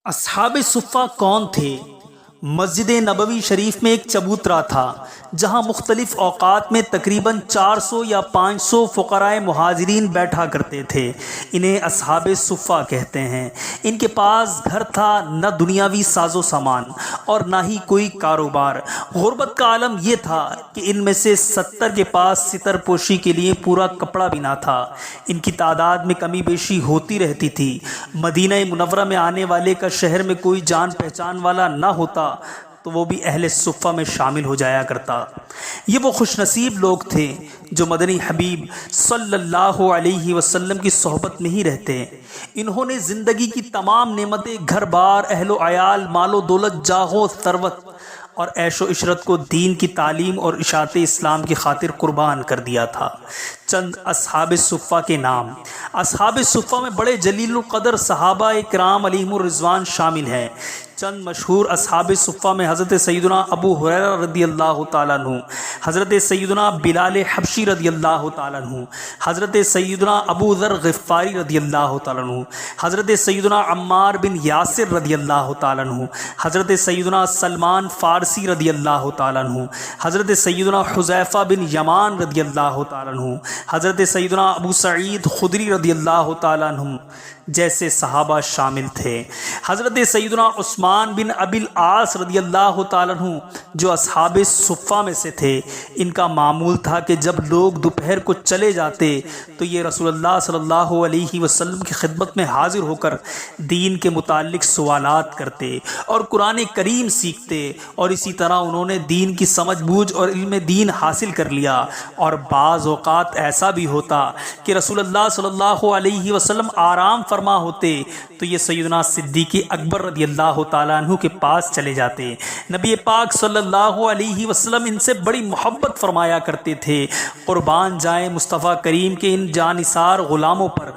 اصحاب صفہ کون تھے؟ مسجد نبوی شریف میں ایک چبوترا تھا جہاں مختلف اوقات میں تقریباً 400 یا 500 فقراء مہاجرین بیٹھا کرتے تھے۔ انہیں اصحاب صفہ کہتے ہیں۔ ان کے پاس گھر تھا، نہ دنیاوی ساز و سامان اور نہ ہی کوئی کاروبار۔ غربت کا عالم یہ تھا کہ ان میں سے 70 کے پاس ستر پوشی کے لیے پورا کپڑا بھی نہ تھا۔ ان کی تعداد میں کمی بیشی ہوتی رہتی تھی۔ مدینہ منورہ میں آنے والے کا شہر میں کوئی جان پہچان والا نہ ہوتا تو وہ بھی اہل صفہ میں شامل ہو جایا کرتا۔ یہ وہ خوش نصیب لوگ تھے جو مدنی حبیب صلی اللہ علیہ وسلم کی صحبت میں ہی رہتے۔ انہوں نے زندگی کی تمام نعمتیں، گھر بار، اہل و عیال، مال و دولت، جاہ و ثروت اور عیش و عشرت کو دین کی تعلیم اور اشاعت اسلام کی خاطر قربان کر دیا تھا۔ چند اصحاب صفہ کے نام۔ اصحاب صفہ میں بڑے جلیل القدر صحابہ کرام علیہم الرضوان شامل ہیں۔ چند مشہور اصحاب صفہ میں حضرت سیدنا ابو ہریرہ رضی اللہ تعالیٰ عنہ، حضرت سیدنا بلال حبشی رضی اللہ تعالیٰ عنہ، حضرت سیدنا ابو ذر غفاری رضی اللہ تعالیٰ عنہ، حضرت سیدنا عمار بن یاسر رضی اللہ تعالیٰ عنہ، حضرت سیدنا سلمان فارسی رضی اللہ تعالیٰ عنہ، حضرت سیدنا حذیفہ بن یمان رضی اللہ تعالیٰ عنہ، حضرت سیدنا ابو سعید خدری رضی اللہ تعالیٰ عنہ جیسے صحابہ شامل تھے۔ حضرت سیدنا عثمان بن ابی العاص رضی اللہ تعالیٰ عنہ جو اصحاب صفہ میں سے تھے، ان کا معمول تھا کہ جب لوگ دوپہر کو چلے جاتے تو یہ رسول اللہ صلی اللہ علیہ وسلم کی خدمت میں حاضر ہو کر دین کے متعلق سوالات کرتے اور قرآن کریم سیکھتے، اور اسی طرح انہوں نے دین کی سمجھ بوجھ اور علم دین حاصل کر لیا۔ اور بعض اوقات ایسا بھی ہوتا کہ رسول اللہ صلی اللہ علیہ وسلم آرام فرما ہوتے تو یہ سیدنا صدیق اکبر رضی اللہ تعالیٰ عنہ کے پاس چلے جاتے۔ نبی پاک صلی اللہ علیہ وسلم ان سے بڑی محبت فرمایا کرتے تھے۔ قربان جائیں مصطفیٰ کریم کے ان جانثار غلاموں پر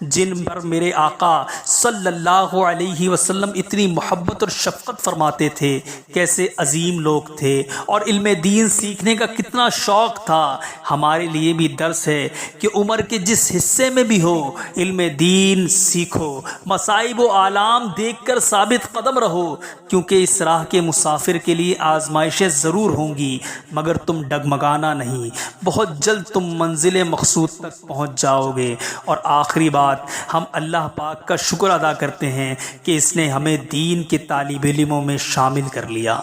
جن پر میرے آقا صلی اللہ علیہ وسلم اتنی محبت اور شفقت فرماتے تھے۔ کیسے عظیم لوگ تھے اور علم دین سیکھنے کا کتنا شوق تھا۔ ہمارے لیے بھی درس ہے کہ عمر کے جس حصے میں بھی ہو علم دین سیکھو، مصائب و آلام دیکھ کر ثابت قدم رہو، کیونکہ اس راہ کے مسافر کے لیے آزمائشیں ضرور ہوں گی، مگر تم ڈگمگانا نہیں، بہت جلد تم منزل مقصود تک پہنچ جاؤ گے۔ اور آخری بات، ہم اللہ پاک کا شکر ادا کرتے ہیں کہ اس نے ہمیں دین کے طالب علموں میں شامل کر لیا۔